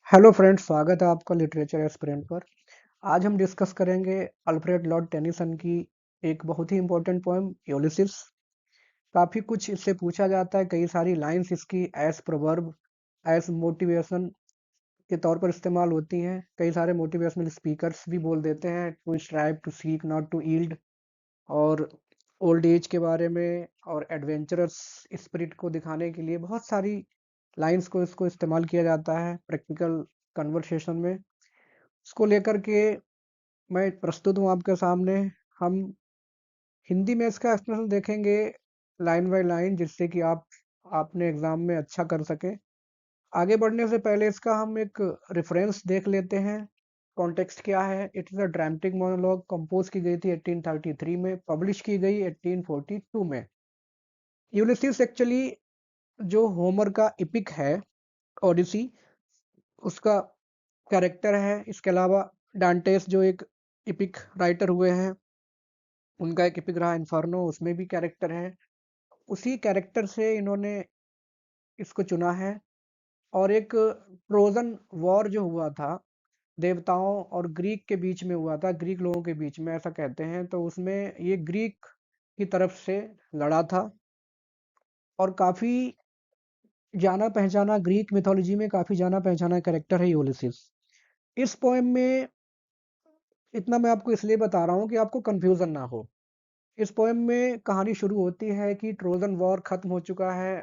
Hello friends, स्वागत है आपका लिटरेचर एस्पिरेंट पर। आज हम डिस्कस करेंगे अल्फ्रेड लॉर्ड टेनिसन की एक बहुत ही इम्पोर्टेंट पोएम यूलिसिस। काफ़ी कुछ इससे पूछा जाता है, कई सारी लाइंस इसकी एज प्रोवर्ब, एज मोटिवेशन के तौर पर इस्तेमाल होती हैं। कई सारे मोटिवेशनल स्पीकर्स भी बोल देते हैं to strive to seek not to yield, और ओल्ड एज के बारे में और एडवेंचरस स्पिरिट को दिखाने के लिए बहुत सारी लाइंस को इसको इस्तेमाल किया जाता है प्रैक्टिकल कन्वर्सेशन में। इसको लेकर के मैं प्रस्तुत हूँ आपके सामने। हम हिंदी में इसका एक्सप्लेनेशन देखेंगे लाइन बाय लाइन, जिससे कि आप अपने एग्जाम में अच्छा कर सकें। आगे बढ़ने से पहले इसका हम एक रेफरेंस देख लेते हैं। कॉन्टेक्स्ट क्या है? It is a dramatic monologue, compose की गई थी 1833 में, पब्लिश की गई 1842 में। यूलिसिस एक्चुअली जो होमर का इपिक है, ओडिसी, उसका कैरेक्टर है। इसके अलावा डांटेस जो एक इपिक राइटर हुए हैं, उनका एक एपिक रहा इन्फर्नो, उसमें भी कैरेक्टर है। उसी कैरेक्टर से इन्होंने इसको चुना है। और एक ट्रोजन वॉर जो हुआ था देवताओं और ग्रीक के बीच में हुआ था, ग्रीक लोगों के बीच में ऐसा कहते हैं, तो उसमें ये ग्रीक की तरफ से लड़ा था। और काफी जाना पहचाना, ग्रीक मिथोलॉजी में काफी जाना पहचाना कैरेक्टर है यूलिसिस। इस पोएम में इतना मैं आपको इसलिए बता रहा हूँ कि आपको कंफ्यूजन ना हो। इस पोएम में कहानी शुरू होती है कि ट्रोजन वॉर खत्म हो चुका है,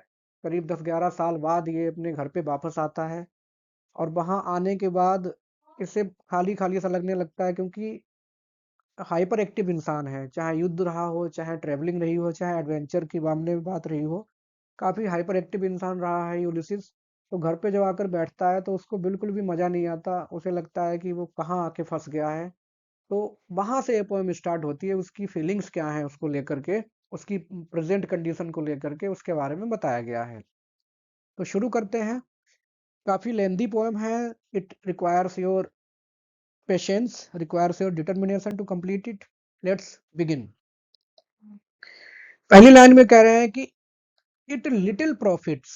करीब 10-11 साल बाद ये अपने घर पे वापस आता है। और वहां आने के बाद इसे खाली खाली सा लगने लगता है, क्योंकि हाइपर एक्टिव इंसान है। चाहे युद्ध रहा हो, चाहे ट्रेवलिंग रही हो, चाहे एडवेंचर की मामले में बात रही हो, काफी हाइपर एक्टिव इंसान रहा है यूलिसिस। तो घर पे जब आकर बैठता है तो उसको बिल्कुल भी मजा नहीं आता, उसे लगता है कि वो कहाँ आके फंस गया है। तो वहां से ये पोएम स्टार्ट होती है। उसकी फीलिंग्स क्या है उसको लेकर के, उसकी प्रेजेंट कंडीशन को लेकर के, उसके बारे में बताया गया है। तो शुरू करते हैं। काफी लेंदी पोएम है। It requires your patience, requires your determination to complete it. Let's begin. पहली लाइन में कह रहे हैं कि इट लिटिल प्रॉफिट्स,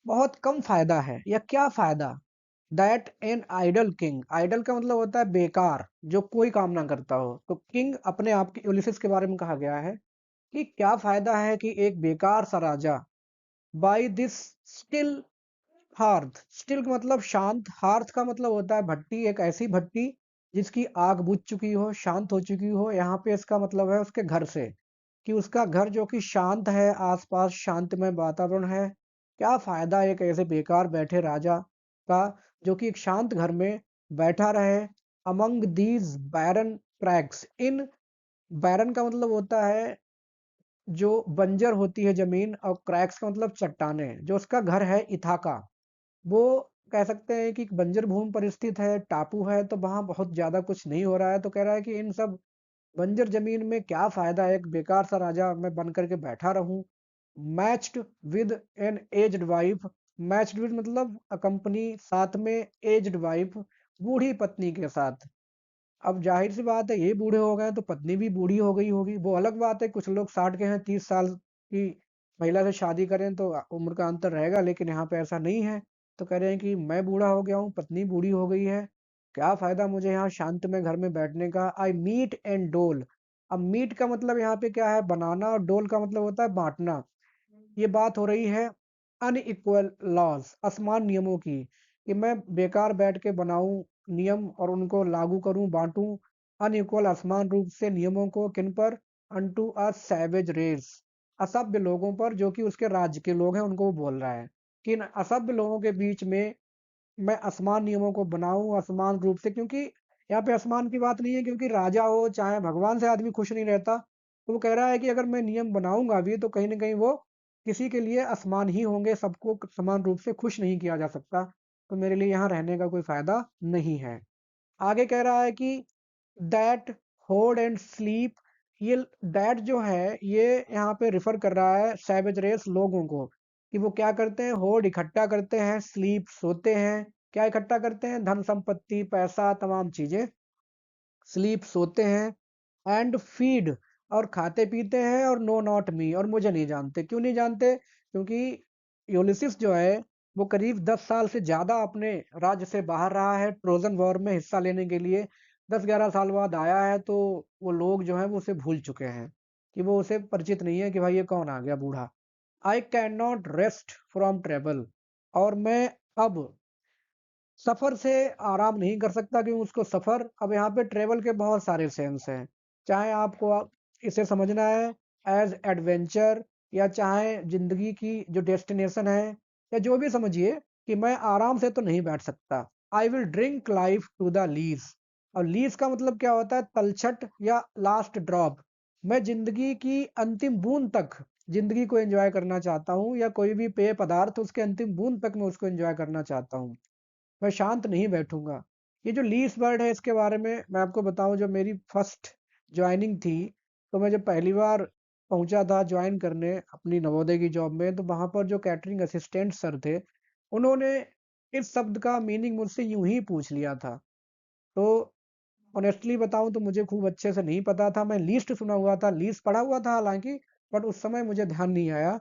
बहुत कम फायदा है या क्या फायदा, that an idle king, idle का मतलब होता है बेकार, जो कोई काम ना करता हो। तो किंग अपने आप के यूलिसिस के बारे में कहा गया है कि क्या फायदा है कि एक बेकार सा राजा, by this still hearth, still का मतलब शांत, हार्थ का मतलब होता है भट्टी, एक ऐसी भट्टी जिसकी आग बुझ चुकी हो, शांत हो चुकी हो। यहाँ पे इसका मतलब है उसके घर से, कि उसका घर जो कि शांत है, आसपास शांतिमय वातावरण है। क्या फायदा एक ऐसे बेकार बैठे राजा का, जो कि एक शांत घर में बैठा रहे। अमंग दीज बैरन क्रैक्स, इन बैरन का मतलब होता है जो बंजर होती है जमीन, और क्रैक्स का मतलब चट्टाने। जो उसका घर है इथाका, वो कह सकते हैं कि एक बंजर भूमि पर स्थित है, टापू है, तो वहां बहुत ज्यादा कुछ नहीं हो रहा है। तो कह रहा है कि इन सब बंजर जमीन में क्या फायदा है, एक बेकार सा राजा मैं बन करके बैठा रहूं। Matched with an aged wife, matched with मतलब कंपनी, साथ में एज्ड वाइफ, बूढ़ी पत्नी के साथ। अब जाहिर सी बात है, ये बूढ़े हो गए तो पत्नी भी बूढ़ी हो गई होगी, वो अलग बात है। कुछ लोग 60 के हैं, 30 साल की महिला से शादी करें तो उम्र का अंतर रहेगा, लेकिन यहाँ पे ऐसा नहीं है। तो कह रहे हैं कि मैं बूढ़ा हो गया हूँ, पत्नी बूढ़ी हो गई है, क्या फायदा मुझे यहाँ शांत में घर में बैठने का। आई मीट एंड डोल, अब मीट का मतलब यहाँ पे क्या है, बनाना, और डोल का मतलब होता है बांटना। ये बात हो रही है अनइक्वल लॉज, असमान नियमों की, कि मैं बेकार बैठ के बनाऊं नियम और उनको लागू करूं, बांटूं अनइक्वल, असमान रूप से नियमों को। किन पर? अनटू अ सैवेज रेस, असभ्य लोगों पर, जो कि उसके राज्य के लोग हैं, उनको वो बोल रहा है कि इन असभ्य लोगों के बीच में मैं असमान नियमों को बनाऊं, असमान रूप से। क्योंकि यहाँ पे असमान की बात नहीं है, क्योंकि राजा हो चाहे भगवान से आदमी खुश नहीं रहता। तो वो कह रहा है कि अगर मैं नियम बनाऊंगा भी तो कहीं ना कहीं वो किसी के लिए असमान ही होंगे, सबको समान रूप से खुश नहीं किया जा सकता। तो मेरे लिए यहाँ रहने का कोई फायदा नहीं है। आगे कह रहा है कि दैट होर्ड एंड स्लीप, ये दैट जो है ये यहाँ पे रिफर कर रहा है सैवेज रेस लोगों को, कि वो क्या करते हैं, होर्ड इकट्ठा करते हैं, स्लीप सोते हैं। क्या इकट्ठा करते हैं? धन संपत्ति, पैसा, तमाम चीजें। स्लीप सोते हैं, एंड फीड और खाते पीते हैं, और नो नॉट मी और मुझे नहीं जानते। क्यों नहीं जानते? क्योंकि यूलिसिस जो है वो करीब 10 साल से ज़्यादा अपने राज्य से बाहर रहा है ट्रोजन वॉर में हिस्सा लेने के लिए। 10-11 साल बाद आया है तो वो लोग जो हैं वो उसे भूल चुके हैं, कि वो उसे परिचित नहीं है कि भाई ये कौन आ गया बूढ़ा। I can not rest from travel, और मैं अब सफ़र से आराम नहीं कर सकता, क्योंकि उसको सफ़र, अब यहाँ पे ट्रेवल के बहुत सारे सेंस हैं। चाहे आपको इसे समझना है एज़ एडवेंचर, या चाहे ज़िंदगी की जो डेस्टिनेशन है, या जो भी समझिए, कि मैं आराम से तो नहीं बैठ सकता। I will drink life to the lees. और लीज़ का मतलब क्या होता है? तलछट या लास्ट ड्रॉप। मैं ज़िंदगी की अंतिम बूँद तक ज़िंदगी को एन्जॉय करना चाहता हूँ, या कोई भी पेय पदार्थ उसके अंतिम बूँद तक मैं उसको एन्जॉय करना चाहता हूँ। मैं शांत नहीं बैठूँगा। ये जो लीज़ वर्ड है, इसके बारे में मैं आपको बताऊँ, जब मेरी फर्स्ट जॉइनिंग थी, तो मैं जब पहली बार पहुँचा था जॉइन करने अपनी नवोदय की जॉब में, तो वहाँ पर जो कैटरिंग असिस्टेंट सर थे, उन्होंने इस शब्द का मीनिंग मुझसे यूँ ही पूछ लिया था। तो ऑनेस्टली बताऊँ तो मुझे खूब अच्छे से नहीं पता था। मैं लीस्ट सुना हुआ था, लीस्ट पढ़ा हुआ था हालाँकि, बट उस समय मुझे ध्यान नहीं आया।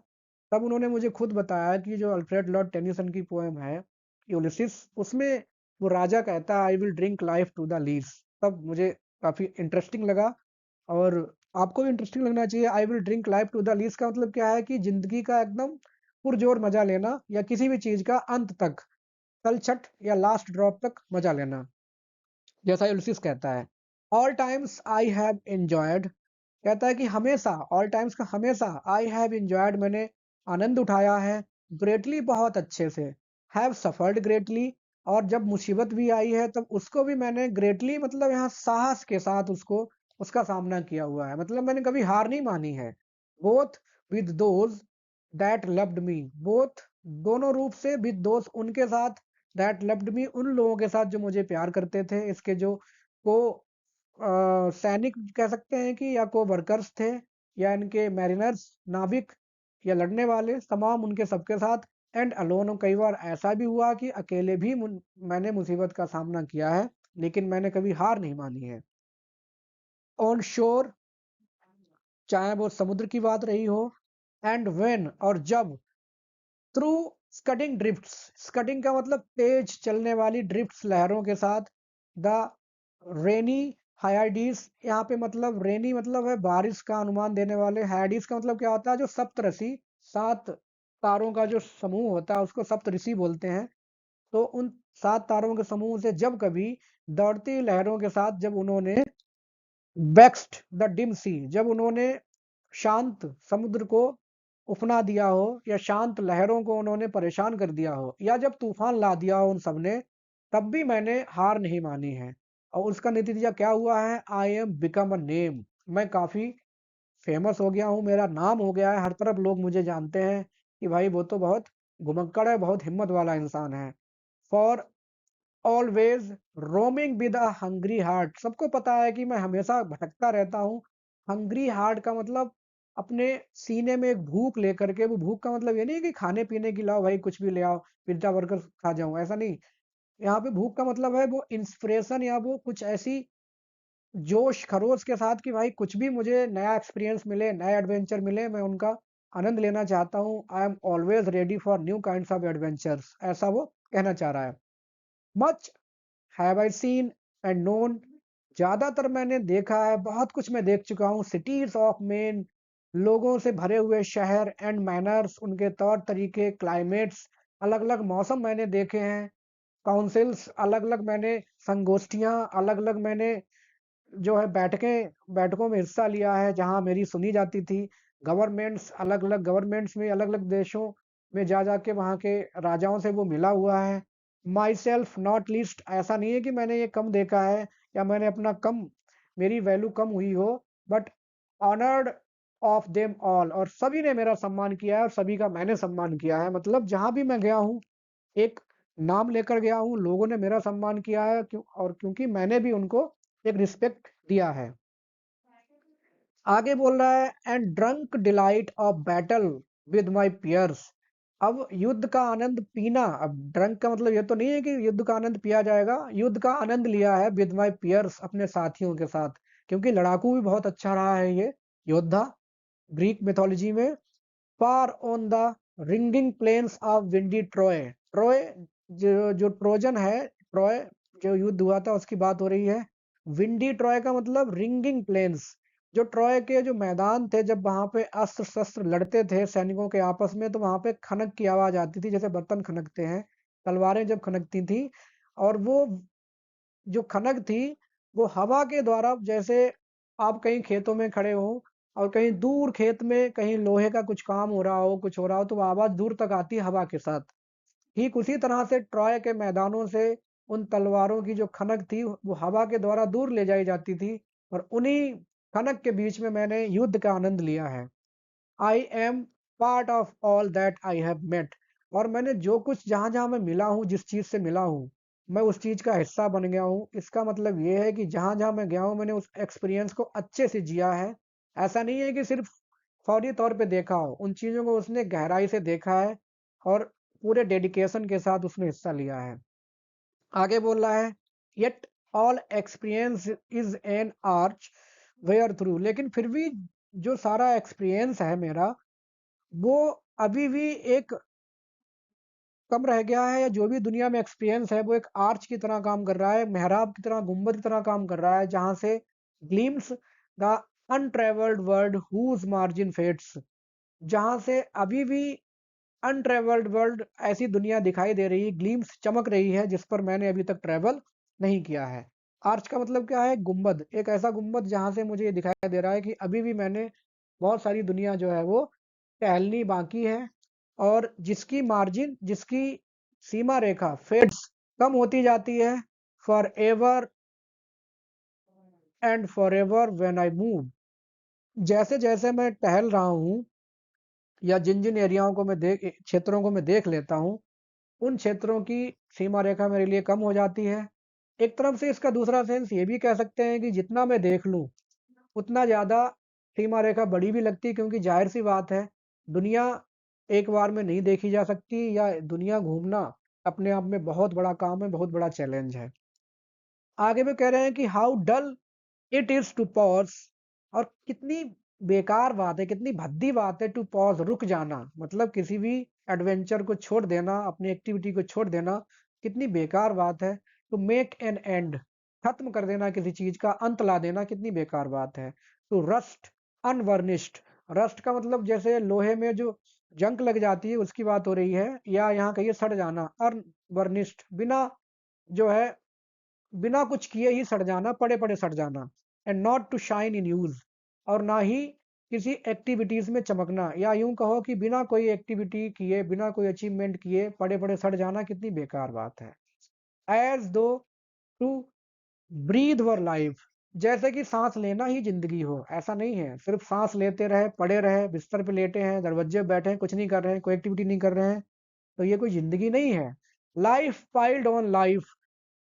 तब उन्होंने मुझे खुद बताया कि जो अल्फ्रेड लॉर्ड टेनिसन की पोएम है यूलिसिस, उसमें वो राजा कहता है I will drink life to the least. तब मुझे काफ़ी इंटरेस्टिंग लगा, और आपको भी इंटरेस्टिंग लगना चाहिए। I will drink life to the least का मतलब क्या है? कि ज़िंदगी का एकदम पुरजोर मज़ा लेना, या किसी भी चीज़ का अंत तक, तलछट या लास्ट ड्रॉप तक मज़ा लेना। जैसा यूलिसिस कहता है, all times I have enjoyed, कहता है कि हमेशा, ऑल टाइम्स का हमेशा, आई हैव एन्जॉयड, मैंने आनंद उठाया है, ग्रेटली बहुत अच्छे से, हैव सफर्ड ग्रेटली, और जब मुसीबत भी आई है तब उसको भी मैंने ग्रेटली, मतलब यहाँ साहस के साथ उसको, उसका सामना किया हुआ है, मतलब मैंने कभी हार नहीं मानी है। Both with those that loved me, both दोनों रूप से, विद दोज उनके साथ, दैट लव्ड मी उन लोगों के साथ जो मुझे प्यार करते थे। इसके जो को सैनिक कह सकते हैं कि, या को वर्कर्स थे, या इनके मैरिनर्स, नाविक, या लड़ने वाले तमाम, उनके सबके साथ। एंड अलोन, कई बार ऐसा भी हुआ कि अकेले भी मैंने मुसीबत का सामना किया है, लेकिन मैंने कभी हार नहीं मानी है। ऑन शोर, चाहे वो समुद्र की बात रही हो, एंड व्हेन, और जब, थ्रू स्कडिंग ड्रिफ्ट्स, स्कडिंग का मतलब तेज चलने वाली, ड्रिफ्ट्स लहरों के साथ, द रेनी हायाडीज, यहाँ पे मतलब रेनी मतलब है बारिश का अनुमान देने वाले, हायाडीज का मतलब क्या होता है? जो सप्तऋषि, 7 तारों का जो समूह होता है उसको सप्तऋषि बोलते हैं। तो उन 7 तारों के समूह से जब कभी दौड़ती लहरों के साथ, जब उन्होंने वेक्स्ड द डिम सी, जब उन्होंने शांत समुद्र को उफना दिया हो, या शांत लहरों को उन्होंने परेशान कर दिया हो, या जब तूफान ला दिया हो उन सब ने, तब भी मैंने हार नहीं मानी है। और उसका नतीजा क्या हुआ है? I M become a name, मैं काफ़ी फेमस हो गया हूँ, मेरा नाम हो गया है, हर तरफ लोग मुझे जानते हैं कि भाई वो तो बहुत घुमक्कड़ है, बहुत हिम्मत वाला इंसान है। For always roaming with a hungry heart, सबको पता है कि मैं हमेशा भटकता रहता हूँ। हंग्री हार्ट का मतलब अपने सीने में एक भूख लेकर के, वो भूख का मतलब ये नहीं है कि खाने पीने की, लाओ भाई कुछ भी ले आओ, पिज्जा बर्गर खा जाऊं, ऐसा नहीं। यहाँ पे भूख का मतलब है वो इंस्पिरेशन, या वो कुछ ऐसी जोश खरोश के साथ कि भाई कुछ भी मुझे नया एक्सपीरियंस मिले, नए एडवेंचर मिले, मैं उनका आनंद लेना चाहता हूँ। I am always ready for new kinds of adventures, ऐसा वो कहना चाह रहा है। Much have I seen and known, ज़्यादातर मैंने देखा है, बहुत कुछ मैं देख चुका हूँ। सिटीज़ ऑफ मेन, लोगों से भरे हुए शहर, एंड मैनर्स, उनके तौर तरीके, क्लाइमेट्स, अलग-अलग मौसम मैंने देखे हैं। काउंसिल्स, अलग-अलग मैंने संगोष्ठियाँ, अलग-अलग मैंने जो है बैठकों में हिस्सा लिया है, जहाँ मेरी सुनी जाती थी। गवर्नमेंट्स, अलग-अलग गवर्नमेंट्स में, अलग-अलग देशों में जा के वहाँ के राजाओं से वो मिला हुआ है। माई सेल्फ नॉट लीस्ट, ऐसा नहीं है कि मैंने ये कम देखा है, या मैंने अपना कम, मेरी वैल्यू कम हुई हो, but honoured of them all, और सभी ने मेरा सम्मान किया है, और सभी का मैंने सम्मान किया है। मतलब जहाँ भी मैं गया हूँ, एक नाम लेकर गया हूँ, लोगों ने मेरा सम्मान किया है, और क्योंकि मैंने भी उनको एक रिस्पेक्ट दिया है। आगे बोल रहा है, and drunk delight of battle with my peers, अब युद्ध का आनंद पीना। अब ड्रंक का मतलब ये तो नहीं है कि युद्ध का आनंद पिया जाएगा, युद्ध का आनंद लिया है विद माय पियर्स, अपने साथियों के साथ, क्योंकि लड़ाकू भी बहुत अच्छा रहा है ये योद्धा ग्रीक मिथोलॉजी में। Far on the ringing plains of windy Troy, Troy जो जो ट्रोजन है, ट्रॉय जो युद्ध हुआ था उसकी बात हो रही है। विंडी ट्रॉय का मतलब रिंगिंग प्लेन्स। जो ट्रॉय के जो मैदान थे, जब वहां पे अस्त्र शस्त्र लड़ते थे सैनिकों के आपस में, तो वहां पे खनक की आवाज आती थी, जैसे बर्तन खनकते हैं, तलवारें जब खनकती थी। और वो जो खनक थी, वो हवा के द्वारा, जैसे आप कहीं खेतों में खड़े हो और कहीं दूर खेत में कहीं लोहे का कुछ काम हो रहा हो, कुछ हो रहा हो, तो वो आवाज दूर तक आती है हवा के साथ। ठीक उसी तरह से ट्रॉय के मैदानों से उन तलवारों की जो खनक थी, वो हवा के द्वारा दूर ले जाई जाती थी। और उन्हीं खनक के बीच में मैंने युद्ध का आनंद लिया है। I am part of all that I have met. और मैंने जो कुछ जहां जहां मैं मिला हूँ, जिस चीज से मिला हूँ, मैं उस चीज का हिस्सा बन गया हूँ। इसका मतलब ये है कि जहां जहां मैं गया हूँ, मैंने उस एक्सपीरियंस को अच्छे से जिया है। ऐसा नहीं है कि सिर्फ फौरी तौर पे देखा हो, उन चीजों को उसने गहराई से देखा है और पूरे डेडिकेशन के साथ उसमें हिस्सा लिया है। आगे बोल रहा है, yet all experience is an arch where through. लेकिन फिर भी जो सारा एक्सपीरियंस है मेरा, वो अभी भी एक कम रह गया है, या जो भी दुनिया में एक्सपीरियंस है वो एक आर्च की तरह काम कर रहा है, मेहराब की तरह, गुंबद की तरह काम कर रहा है, जहां से glimpse the untravelled world whose margin fades. जहां से अभी भी अनट्रेवल्ड वर्ल्ड, ऐसी दुनिया दिखाई दे रही है, ग्लिम्स चमक रही है, जिस पर मैंने अभी तक ट्रेवल नहीं किया है। आर्च का मतलब क्या है? गुंबद। एक ऐसा गुंबद जहां से मुझे ये दिखाई दे रहा है कि अभी भी मैंने बहुत सारी दुनिया जो है वो टहलनी बाकी है, और जिसकी मार्जिन, जिसकी सीमा रेखा फेड्स, कम होती जाती है। For ever and for ever when I move. जैसे जैसे मैं टहल रहा हूँ, या जिन जिन एरियाओं को मैं देख क्षेत्रों को मैं देख लेता हूँ, उन क्षेत्रों की सीमा रेखा मेरे लिए कम हो जाती है। एक तरफ से इसका दूसरा सेंस ये भी कह सकते हैं कि जितना मैं देख लूं, उतना ज़्यादा सीमा रेखा बड़ी भी लगती है, क्योंकि जाहिर सी बात है, दुनिया एक बार में नहीं देखी जा सकती, या दुनिया घूमना अपने आप में बहुत बड़ा काम है, बहुत बड़ा चैलेंज है। आगे में कह रहे हैं कि how dull it is to pause. और कितनी बेकार बात है, कितनी भद्दी बात है टू पॉज, रुक जाना। मतलब किसी भी एडवेंचर को छोड़ देना, अपनी एक्टिविटी को छोड़ देना, कितनी बेकार बात है। टू मेक एन एंड, खत्म कर देना किसी चीज का, अंत ला देना, कितनी बेकार बात है। To rust अनवर्निश्ड। रस्ट का मतलब जैसे लोहे में जो जंग लग जाती है उसकी बात हो रही है, या यहाँ कहिए सड़ जाना, अनवर्निश्ड, बिना जो है, बिना कुछ किए ही सड़ जाना, पड़े पड़े सड़ जाना। And not to shine in use. और ना ही किसी एक्टिविटीज में चमकना, या यूं कहो कि बिना कोई एक्टिविटी किए, बिना कोई अचीवमेंट किए पड़े पड़े सड़ जाना, कितनी बेकार बात है। एज दो टू ब्रीथ वर लाइफ। जैसे कि सांस लेना ही जिंदगी हो। ऐसा नहीं है सिर्फ सांस लेते रहे, पड़े रहे, बिस्तर पे लेटे हैं, दरवाजे पे बैठे हैं, कुछ नहीं कर रहे हैं, कोई एक्टिविटी नहीं कर रहे हैं, तो ये कोई जिंदगी नहीं है। Life piled on life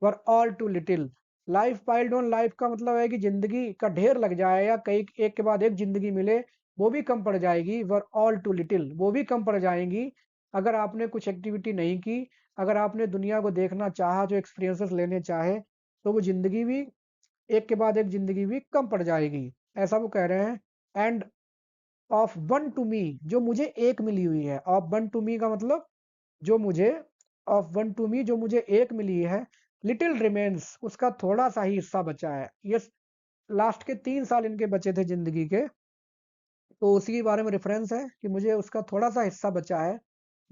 were all too little. Life piled on life का मतलब है कि जिंदगी का ढेर लग जाए, या कई एक के बाद एक जिंदगी मिले, वो भी कम पड़ जाएगी। वर ऑल टू लिटिल, वो भी कम पड़ जाएंगी अगर आपने कुछ एक्टिविटी नहीं की। अगर आपने दुनिया को देखना चाहा, जो एक्सपीरियंसेस लेने चाहे, तो वो जिंदगी भी, एक के बाद एक जिंदगी भी कम पड़ जाएगी। ऐसा वो कह रहे हैं। And of one to me, जो मुझे एक मिली हुई है। ऑफ वन टू मी का मतलब, जो मुझे, ऑफ वन टू मी, जो मुझे एक मिली है, लिटिल रिमेन्स, उसका थोड़ा सा ही हिस्सा बचा है। ये लास्ट के 3 साल इनके बचे थे जिंदगी के, तो उसी के बारे में रेफरेंस है कि मुझे उसका थोड़ा सा हिस्सा बचा है।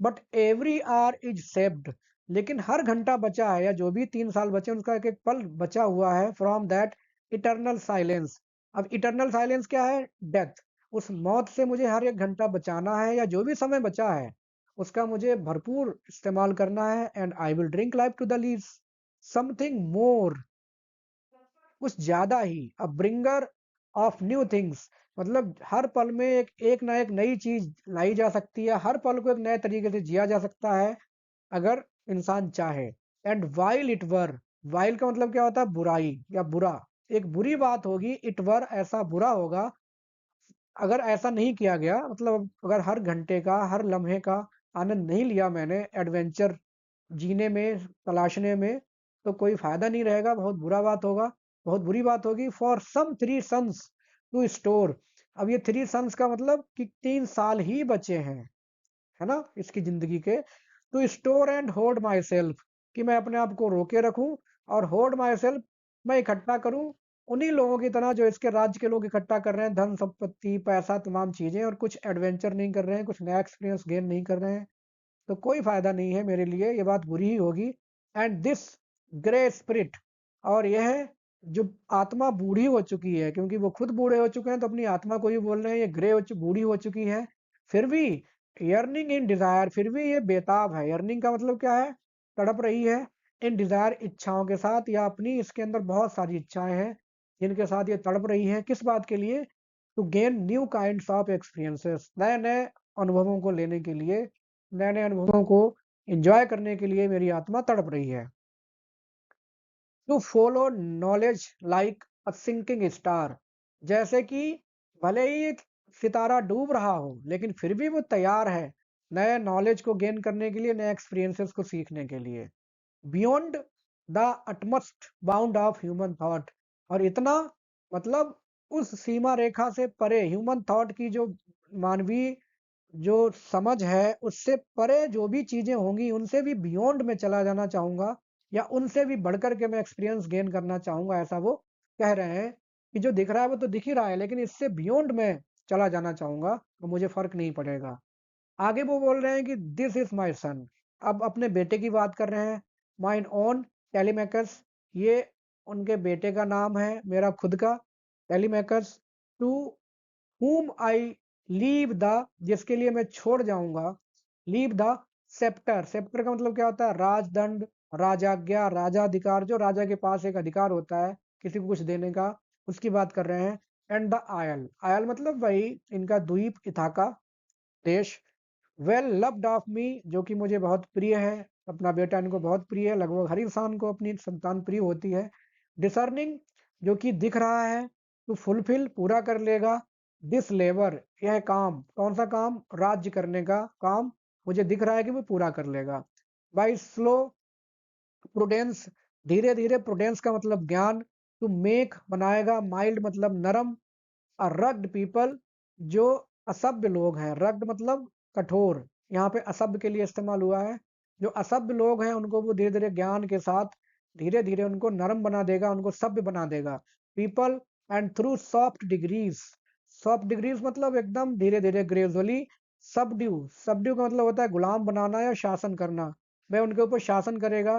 But every hour is saved. लेकिन हर घंटा बचा है, या जो भी 3 साल बचे उनका एक एक पल बचा हुआ है, फ्रॉम दैट इटर्नल साइलेंस। अब इटर्नल साइलेंस क्या है? डेथ। उस मौत से मुझे हर एक घंटा बचाना है, या जो भी समय बचा है उसका मुझे भरपूर इस्तेमाल करना है। And I will drink life to the lees, something more, कुछ ज्यादा ही, a bringer of new things. मतलब हर पल में एक ना एक नई चीज लाई जा सकती है, हर पल को एक नए तरीके से जिया जा सकता है, अगर इंसान चाहे। And while it were, while का मतलब क्या होता है? बुराई या बुरा। एक बुरी बात होगी, इट वर, ऐसा बुरा होगा अगर ऐसा नहीं किया गया। मतलब अगर हर घंटे का, हर लम्हे का आनंद नहीं लिया मैंने एडवेंचर जीने में, तलाशने में, तो कोई फायदा नहीं रहेगा, बहुत बुरा बात होगा, बहुत बुरी बात होगी। For some 3 suns to store. अब ये 3 सन्स का मतलब कि 3 साल ही बचे हैं, है ना, इसकी जिंदगी के। To store and hold my self, कि मैं अपने आप को रोके रखूं, और होल्ड माई सेल्फ, मैं इकट्ठा करूं उन्हीं लोगों की तरह जो इसके राज्य के लोग इकट्ठा कर रहे हैं, धन संपत्ति पैसा तमाम चीजें, और कुछ एडवेंचर नहीं कर रहे हैं, कुछ नया एक्सपीरियंस गेन नहीं कर रहे हैं। तो कोई फायदा नहीं है मेरे लिए, ये बात बुरी ही होगी। एंड दिस ग्रे स्पिरिट, और यह जो आत्मा बूढ़ी हो चुकी है, क्योंकि वो खुद बूढ़े हो चुके हैं तो अपनी आत्मा को ही बोल रहे हैं, ये बूढ़ी हो चुकी है, फिर भी यर्निंग इन डिजायर, फिर भी ये बेताब है। यर्निंग का मतलब क्या है? तड़प रही है। इन डिजायर, इच्छाओं के साथ, या अपनी इसके अंदर बहुत सारी इच्छाएं हैं जिनके साथ ये तड़प रही है। किस बात के लिए? To gain new kinds of experiences, नए नए अनुभवों को लेने के लिए, नए नए अनुभवों को एंजॉय करने के लिए मेरी आत्मा तड़प रही है। To follow knowledge like a sinking star, जैसे कि भले ही एक सितारा डूब रहा हो लेकिन फिर भी वो तैयार है नए नॉलेज को गेन करने के लिए, नए एक्सपीरियंसेस को सीखने के लिए। Beyond the utmost bound of human thought, और इतना मतलब उस सीमा रेखा से परे, ह्यूमन थॉट की जो मानवीय जो समझ है उससे परे जो भी चीजें होंगी उनसे भी बियॉन्ड में चला जाना चाहूंगा, या उनसे भी बढ़कर के मैं एक्सपीरियंस गेन करना चाहूंगा, ऐसा वो कह रहे हैं। कि जो दिख रहा है वो तो दिख ही रहा है, लेकिन इससे बियॉन्ड में चला जाना चाहूंगा, तो मुझे फर्क नहीं पड़ेगा। आगे वो बोल रहे हैं कि दिस इज माई सन, अब अपने बेटे की बात कर रहे हैं। माइन ओन टेलीमेकस, ये उनके बेटे का नाम है, मेरा खुद का। टेलीमेकस, to whom I leave the, जिसके लिए मैं छोड़ जाऊंगा, लीव द सेप्टर। सेप्टर का मतलब क्या होता है? राजदंड, राजाज्ञा, राजाधिकार, जो राजा के पास एक अधिकार होता है किसी को कुछ देने का, उसकी बात कर रहे हैं। एंड द आयल, आयल मतलब वही इनका द्वीप इथाका देश। वेल लव्ड ऑफ मी, जो कि मुझे बहुत प्रिय है, अपना बेटा इनको बहुत प्रिय है, लगभग हर इंसान को अपनी संतान प्रिय होती है। डिसर्निंग, जो कि दिख रहा है, टू फुलफिल, पूरा कर लेगा, दिस लेबर, यह काम, कौन सा काम? राज्य करने का काम, मुझे दिख रहा है कि वो पूरा कर लेगा। बाई स्लो प्रूडेंस, धीरे धीरे, प्रूडेंस का मतलब ज्ञान, टू मेक, बनाएगा, माइल्ड मतलब नरम, रग्ड पीपल, जो असभ्य लोग हैं, रग्ड मतलब कठोर, यहाँ पे असभ्य के लिए इस्तेमाल हुआ है। जो असभ्य लोग हैं उनको वो धीरे धीरे ज्ञान के साथ धीरे धीरे उनको नरम बना देगा, उनको सभ्य बना देगा। People, and through soft degrees, soft degrees मतलब एकदम धीरे धीरे, ग्रेजुअली। सबड्यू, सबड्यू का मतलब होता है गुलाम बनाना या शासन करना, वह उनके ऊपर शासन करेगा।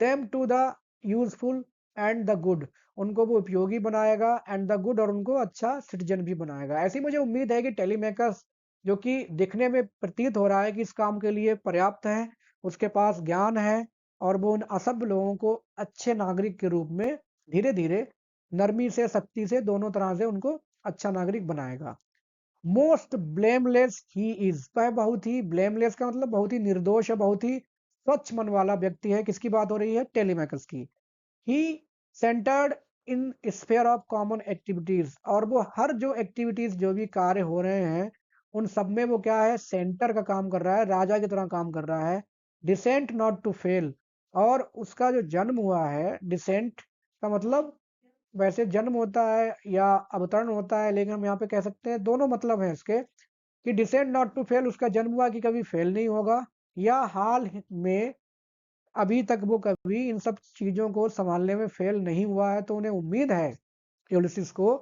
Them to the useful and the good, उनको वो उपयोगी बनाएगा, एंड द गुड, और उनको अच्छा सिटीजन भी बनाएगा। ऐसी मुझे उम्मीद है कि टेलीमेकर्स, जो कि दिखने में प्रतीत हो रहा है कि इस काम के लिए पर्याप्त है, उसके पास ज्ञान है, और वो उन असभ्य लोगों को अच्छे नागरिक के रूप में धीरे धीरे, नरमी से सख्ती से, दोनों तरह से उनको अच्छा नागरिक बनाएगा। मोस्ट ब्लेमलेस ही इज, वह बहुत ही ब्लेमलेस का मतलब बहुत ही निर्दोष है, बहुत ही स्वच्छ मन वाला व्यक्ति है। किसकी बात हो रही है? टेलीमेकस की। He centred in sphere of common activities, और वो हर जो एक्टिविटीज, जो भी कार्य हो रहे हैं उन सब में वो क्या है? सेंटर का काम कर रहा है, राजा की तरह काम कर रहा है। डिसेंट नॉट टू फेल, और उसका जो जन्म हुआ है, डिसेंट का मतलब वैसे जन्म होता है या अवतरण होता है, लेकिन हम यहाँ पे कह सकते हैं दोनों मतलब हैं इसके, कि डिसेंट नॉट टू फेल, उसका जन्म हुआ कि कभी फेल नहीं होगा, या हाल में अभी तक वो कभी इन सब चीजों को संभालने में फेल नहीं हुआ है। तो उन्हें उम्मीद है यूलिसिस को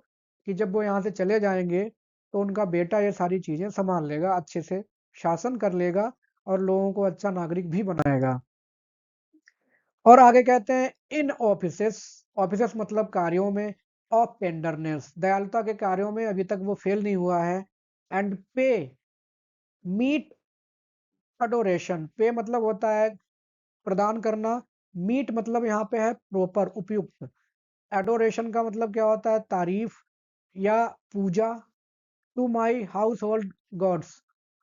कि जब वो यहाँ से चले जाएंगे तो उनका बेटा ये सारी चीजें संभाल लेगा, अच्छे से शासन कर लेगा, और लोगों को अच्छा नागरिक भी बनाएगा। और आगे कहते हैं इन ऑफिसेस, ऑफिसेस मतलब कार्यों में, ऑफ टेंडरनेस, दयालुता के कार्यों में अभी तक वो फेल नहीं हुआ है। एंड पे, मीट अडोरेशन, पे मतलब होता है प्रदान करना, मीट मतलब यहाँ पे है प्रॉपर, उपयुक्त। एडोरेशन का मतलब क्या होता है? तारीफ या पूजा। To my household gods,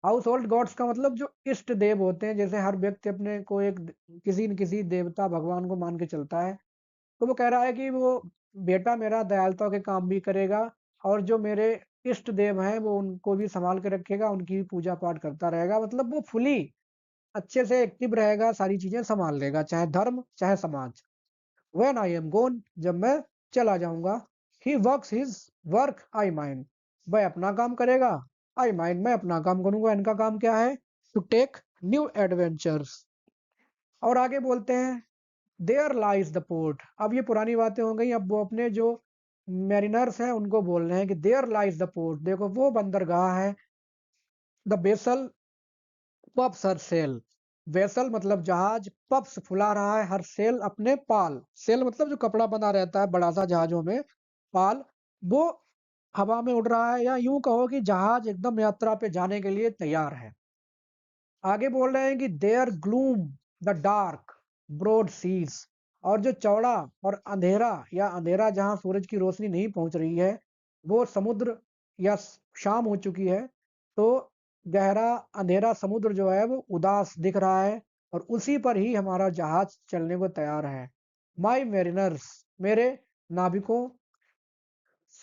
household gods का मतलब जो इष्ट देव होते हैं, जैसे हर व्यक्ति अपने को एक किसी न किसी देवता भगवान को मान के चलता है। तो वो कह रहा है कि वो बेटा मेरा दयालुता के काम भी करेगा, और जो मेरे इष्ट देव हैं वो उनको भी संभाल के रखेगा, उनकी भी पूजा पाठ करता रहेगा, मतलब वो फुली अच्छे से एक्टिव रहेगा, सारी चीजें संभाल लेगा, चाहे धर्म चाहे समाज। व्हेन आई एम गोन, जब मैं चला जाऊंगा। He works his work, I mind, वह अपना काम करेगा, आई माइंड, मैं अपना काम करूंगा। इनका काम क्या है? To take new adventures. और आगे बोलते हैं देयर लाइज द पोर्ट। अब ये पुरानी बातें हो गई, अब वो अपने जो मैरिनर्स हैं उनको बोल रहे हैं कि देयर लाइज द पोर्ट, देखो वो बंदरगाह है। The vessel puffs her sail. Vessel मतलब जहाज, पप्स फुला रहा है, हर सेल अपने पाल। सेल मतलब जो कपड़ा बना रहता है बड़ा सा जहाजों में, पाल, वो हवा में उड़ रहा है, या यूं कहो कि जहाज एकदम यात्रा पे जाने के लिए तैयार है। आगे बोल रहे हैं कि there gloom the dark broad seas. और जो चौड़ा और अंधेरा, या अंधेरा जहां सूरज की रोशनी नहीं पहुंच रही है, वो समुद्र, या शाम हो चुकी है, तो गहरा अंधेरा समुद्र जो है वो उदास दिख रहा है, और उसी पर ही हमारा जहाज चलने को तैयार है। माई मेरिनर्स, मेरे नाविकों,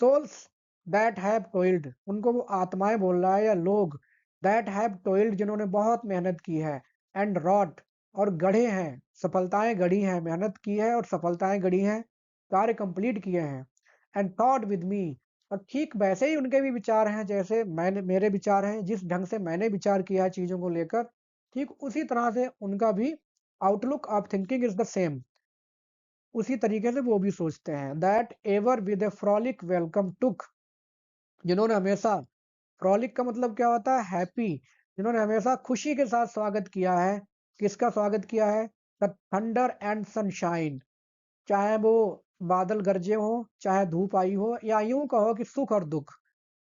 सोल्स दैट हैव टोइल्ड, उनको वो आत्माएं बोल रहा है, या लोग, दैट हैव टोइल्ड जिन्होंने बहुत मेहनत की है, एंड रॉट, और गढ़े हैं, सफलताएं गढ़ी हैं, मेहनत की है और सफलताएं गढ़ी हैं, कार्य कंप्लीट किए हैं। एंड थॉट विद मी, और ठीक वैसे ही उनके भी विचार हैं जैसे मैंने, मेरे विचार हैं, जिस ढंग से मैंने विचार किया है चीजों को लेकर, ठीक उसी तरह से उनका भी outlook of thinking is the same. उसी तरीके से वो भी सोचते हैं। That ever with a frolic welcome took, जिन्होंने हमेशा, फ्रॉलिक का मतलब क्या होता है, हैप्पी, जिन्होंने हमेशा खुशी के साथ स्वागत किया है। किसका स्वागत किया है? द थंडर एंड सनशाइन, चाहे वो बादल गरजे हो, चाहे धूप आई हो, या यूं कहो कि सुख और दुख,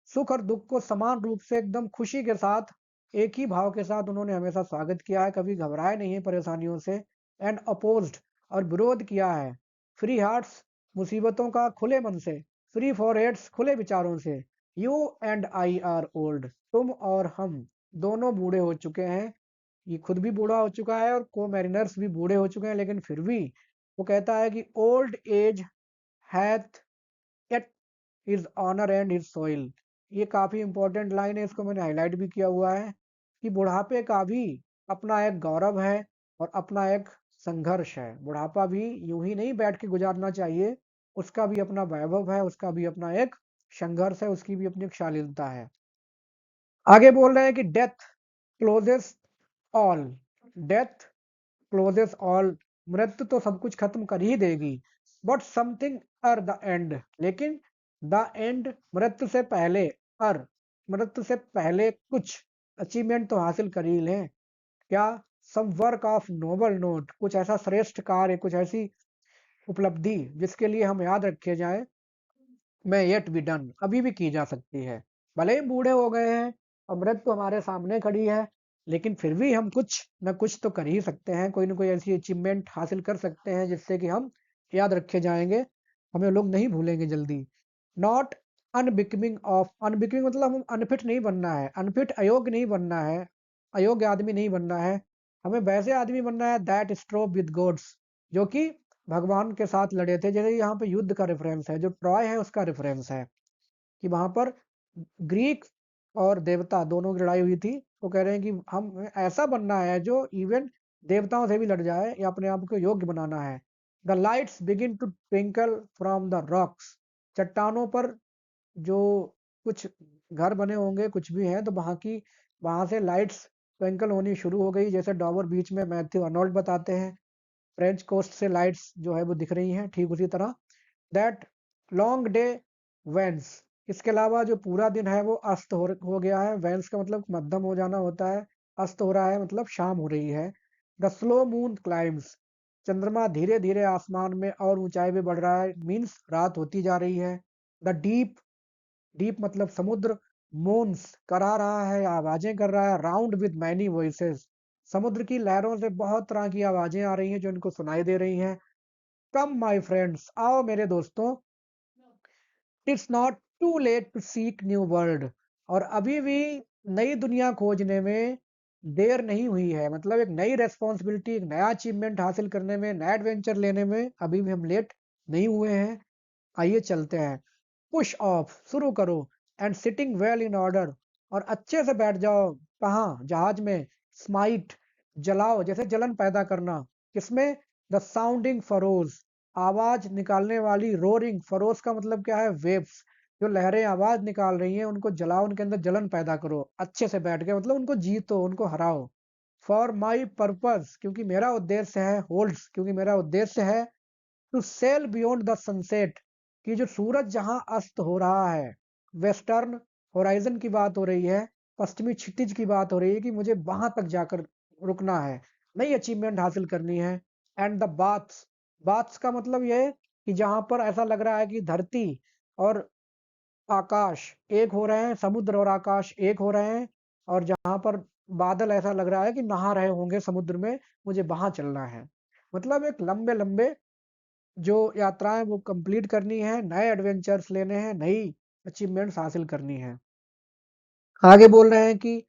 सुख और दुख को समान रूप से एकदम खुशी के साथ, एक ही भाव के साथ उन्होंने हमेशा स्वागत किया है, कभी घबराए नहीं है परेशानियों से। एंड अपोज्ड, और विरोध किया है। फ्री हार्ट्स, मुसीबतों का खुले मन से। फ्री फॉरहेड्स, खुले विचारों से। You and I R old, तुम और हम दोनों बूढ़े हो चुके हैं। ये खुद भी बूढ़ा हो चुका है और को मैरिनर्स भी बूढ़े हो चुके हैं, लेकिन फिर भी वो कहता है कि old age hath yet his honour and his toil. ये काफी इंपॉर्टेंट लाइन है, इसको मैंने हाईलाइट भी किया हुआ है, कि बुढ़ापे का भी अपना एक गौरव है और अपना एक संघर्ष है। बुढ़ापा भी यूं ही नहीं बैठ के गुजारना चाहिए, उसका भी अपना वैभव है, उसका भी अपना एक संघर्ष है, उसकी भी अपनी एक शालीनता है। आगे बोल रहे हैं कि death closes all. Death closes all, मृत्यु तो सब कुछ खत्म कर ही देगी। But something ere the end, लेकिन द एंड, मृत्यु से पहले, अर, मृत्यु से पहले कुछ अचीवमेंट तो हासिल कर ही लें। क्या? Some work of noble note, कुछ ऐसा श्रेष्ठ कार्य, कुछ ऐसी उपलब्धि जिसके लिए हम याद रखे जाएं, में येट बी डन, अभी भी की जा सकती है। भले ही बूढ़े हो गए हैं और मृत्यु हमारे सामने खड़ी है, लेकिन फिर भी हम कुछ न कुछ तो कर ही सकते हैं, कोई ना कोई ऐसी अचीवमेंट हासिल कर सकते हैं जिससे कि हम याद रखे जाएंगे, हमें लोग नहीं भूलेंगे जल्दी। नॉट अनबिकमिंग ऑफ, अनबिकमिंग मतलब हम अनफिट नहीं बनना है, अनफिट अयोग्य नहीं बनना है, अयोग्य आदमी नहीं बनना है। हमें वैसे आदमी बनना है दैट स्ट्रोव विद गॉड्स, जो कि भगवान के साथ लड़े थे। जैसे यहाँ पे युद्ध का रेफरेंस है, जो ट्रॉय है उसका रेफरेंस है, कि वहां पर ग्रीक और देवता दोनों की लड़ाई हुई थी। वो कह रहे हैं कि हम ऐसा बनना है जो इवन देवताओं से भी लड़ जाए, या अपने आप को योग्य बनाना है। The lights begin to twinkle from the rocks, चट्टानों पर जो कुछ घर बने होंगे, कुछ भी है, तो वहां से लाइट्स ट्विंकल होनी शुरू हो गई, जैसे डॉबर बीच में मैथ्यू अर्नोल्ड बताते हैं, फ्रेंच कोस्ट से लाइट्स जो है वो दिख रही हैं, ठीक उसी तरह। दैट लॉन्ग डे वेंस, इसके अलावा जो पूरा दिन है वो अस्त हो गया है। वेंस का मतलब मध्यम हो जाना होता है, अस्त हो रहा है मतलब शाम हो रही है। द स्लो मून क्लाइम्स, चंद्रमा धीरे धीरे आसमान में और ऊंचाई पे बढ़ रहा है, मीन्स रात होती जा रही है। द डीप, डीप मतलब समुद्र, मोन्स करा रहा है, आवाजें कर रहा है, राउंड विद मैनी वॉइसेस, समुद्र की लहरों से बहुत तरह की आवाजें आ रही हैं जो इनको सुनाई दे रही हैं। कम माय फ्रेंड्स, आओ मेरे दोस्तों, it's not too late to seek new world, और अभी भी नई दुनिया खोजने में देर नहीं हुई है। मतलब एक नई रेस्पॉन्सिबिलिटी, एक नया अचीवमेंट हासिल करने में, नया एडवेंचर लेने में अभी भी हम लेट नहीं हुए हैं। आइए चलते हैं। पुश ऑफ, शुरू करो। And sitting well in order, और अच्छे से बैठ जाओ। कहाँ? जहाज में। स्माइट, जलाओ, जैसे जलन पैदा करना। किसमें? द साउंडिंग फरोज, आवाज निकालने वाली। रोरिंग, फरोज का मतलब क्या है? वेव्स, जो लहरें आवाज निकाल रही हैं उनको जलाओ, उनके अंदर जलन पैदा करो अच्छे से बैठ के, मतलब उनको जीतो, उनको हराओ। फॉर माई पर्पस, क्योंकि मेरा उद्देश्य है, होल्ड्स क्योंकि मेरा उद्देश्य है, to sail beyond the sunset, कि जो सूरज जहां अस्त हो रहा है, वेस्टर्न होराइजन की बात हो रही है, पश्चिमी क्षितिज की बात हो रही है, कि मुझे वहां तक जाकर रुकना है, नई अचीवमेंट हासिल करनी है। एंड द बाथ्स, बाथ्स का मतलब ये है कि जहां पर ऐसा लग रहा है कि धरती और आकाश एक हो रहे हैं, समुद्र और आकाश एक हो रहे हैं, और जहां पर बादल ऐसा लग रहा है कि नहा रहे होंगे समुद्र में, मुझे वहां चलना है। मतलब एक लंबे लंबे जो यात्राएं वो कंप्लीट करनी है, नए एडवेंचर्स लेने हैं, नई अचीवमेंट्स हासिल करनी है। आगे बोल रहे हैं कि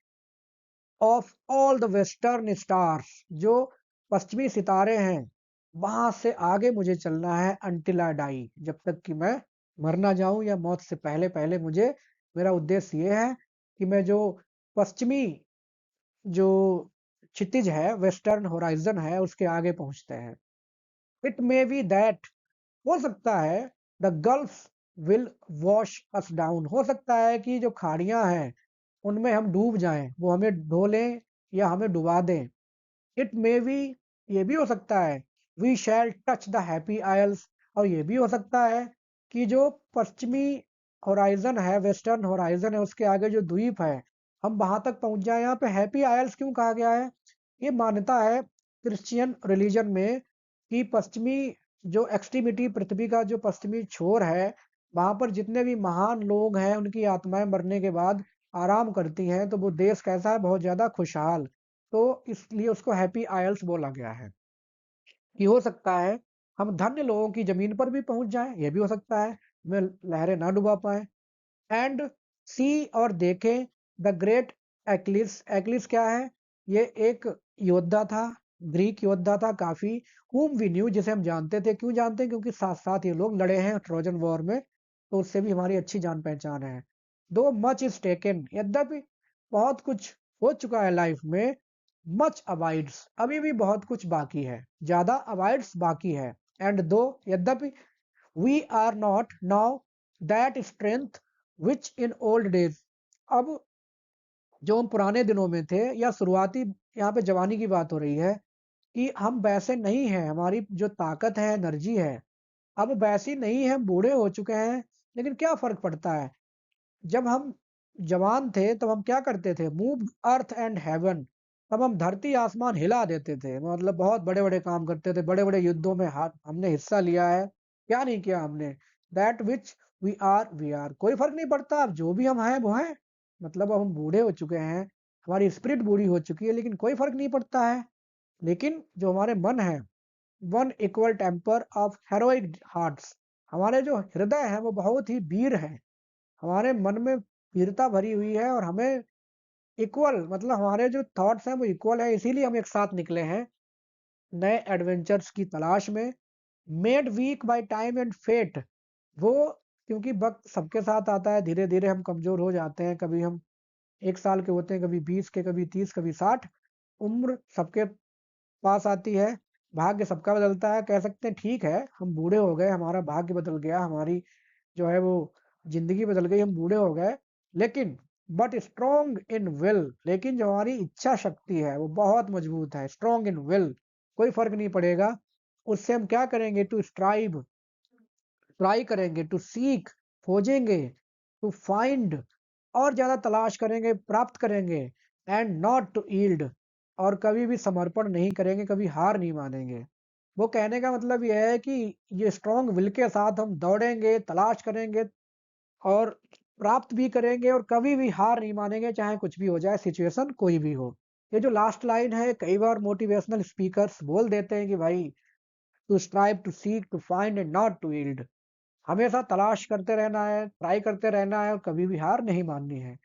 of all the western stars, जो पश्चिमी सितारे हैं, वहां से आगे मुझे चलना है, अंटिल आई डाई, जब तक कि मैं मर ना जाऊं, या मौत से पहले पहले मुझे, मेरा उद्देश्य ये है कि मैं जो पश्चिमी जो क्षितिज है, वेस्टर्न होराइजन है, उसके आगे पहुंचते हैं। इट मे बी दैट, हो सकता है, the gulf will wash us down, हो सकता है कि जो खाड़ियां हैं उनमें हम डूब जाएं, वो हमें ढो लें या हमें डुबा दें। इट मे बी, ये भी हो सकता है, we shall touch the happy isles, और ये भी हो सकता है कि जो पश्चिमी होराइजन है, वेस्टर्न होराइजन है, उसके आगे जो द्वीप है, हम वहां तक पहुंच जाए। यहाँ पे हैप्पी आइल्स क्यों कहा गया है? ये मान्यता है क्रिश्चियन रिलीजन में कि पश्चिमी जो एक्सट्रीमिटी, पृथ्वी का जो पश्चिमी छोर है, वहां पर जितने भी महान लोग हैं, उनकी आत्माएं मरने के बाद आराम करती हैं, तो वो देश कैसा है, बहुत ज्यादा खुशहाल। तो इसलिए उसको हैप्पी आइल्स बोला गया है। कि हो सकता है हम धन्य लोगों की जमीन पर भी पहुंच जाएं, ये भी हो सकता है, हमें लहरें ना डुबा पाए। एंड सी, और देखें, द ग्रेट एक्लिस, एक्लिस क्या है? ये एक योद्धा था, ग्रीक योद्धा था काफी, whom we knew, जिसे हम जानते थे। क्यों जानते हैं? क्योंकि साथ साथ ये लोग लड़े हैं ट्रोजन वॉर में, तो उससे भी हमारी अच्छी जान पहचान है। दो मच इज टेकन, यद्यपि बहुत कुछ हो चुका है लाइफ में, मच अवाइड्स, अभी भी बहुत कुछ बाकी है, ज्यादा अवाइड्स बाकी है। एंड दो, यद्यपि, we are not now that strength which in old days, अब जो हम पुराने दिनों में थे, या शुरुआती, यहाँ पे जवानी की बात हो रही है, कि हम वैसे नहीं हैं, हमारी जो ताकत है, एनर्जी है, अब वैसी नहीं है, हम बूढ़े हो चुके हैं। लेकिन क्या फर्क पड़ता है, जब हम जवान थे तब हम क्या करते थे? मूव अर्थ एंड हेवन, तब हम धरती आसमान हिला देते थे, मतलब बहुत बड़े बड़े काम करते थे, बड़े बड़े युद्धों में हाथ हमने हिस्सा लिया है। क्या नहीं किया हमने? दैट विच वी आर, कोई फर्क नहीं पड़ता, अब जो भी हम हैं वो हैं। मतलब अब हम बूढ़े हो चुके हैं, हमारी स्पिरिट बूढ़ी हो चुकी है, लेकिन कोई फर्क नहीं पड़ता है। लेकिन जो हमारे मन है, one equal temper of heroic hearts, हमारे जो हृदय है वो बहुत ही वीर है, हमारे मन में वीरता भरी हुई है, और हमें इक्वल, मतलब हमारे जो थॉट्स हैं वो इक्वल है, इसीलिए हम एक साथ निकले हैं नए एडवेंचर्स की तलाश में। Made weak by time and fate, वो, क्योंकि वक्त सबके साथ आता है, धीरे धीरे हम कमजोर हो जाते हैं, कभी हम 1 साल के होते हैं, कभी 20 के, कभी 30, कभी 60, उम्र सबके पास आती है, भाग्य सबका बदलता है। कह सकते हैं ठीक है, हम बूढ़े हो गए, हमारा भाग्य बदल गया, हमारी जो है वो जिंदगी बदल गई, हम बूढ़े हो गए, लेकिन बट स्ट्रॉन्ग इन विल, लेकिन जो हमारी इच्छा शक्ति है वो बहुत मजबूत है, स्ट्रॉन्ग इन विल, कोई फर्क नहीं पड़ेगा। उससे हम क्या करेंगे? टू स्ट्राइव, ट्राई करेंगे, टू सीक, खोजेंगे, टू फाइंड, और ज्यादा तलाश करेंगे, प्राप्त करेंगे, एंड नॉट टू ईल्ड, और कभी भी समर्पण नहीं करेंगे, कभी हार नहीं मानेंगे। वो कहने का मतलब यह है कि ये स्ट्रॉन्ग विल के साथ हम दौड़ेंगे, तलाश करेंगे, और प्राप्त भी करेंगे, और कभी भी हार नहीं मानेंगे, चाहे कुछ भी हो जाए, सिचुएशन कोई भी हो। ये जो लास्ट लाइन है, कई बार मोटिवेशनल स्पीकर्स बोल देते हैं कि भाई, to strive, to seek, to find and not to yield, हमेशा तलाश करते रहना है, ट्राई करते रहना है, और कभी भी हार नहीं माननी है।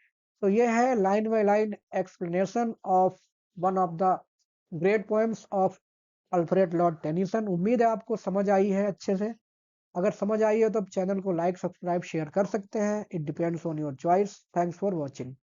तो ये है line by line explanation of one of the great poems of Alfred Lord Tennyson. उम्मीद है आपको समझ आई है अच्छे से। अगर समझ आई है तो चैनल को लाइक, सब्सक्राइब, शेयर कर सकते हैं। It depends on your choice. Thanks for watching.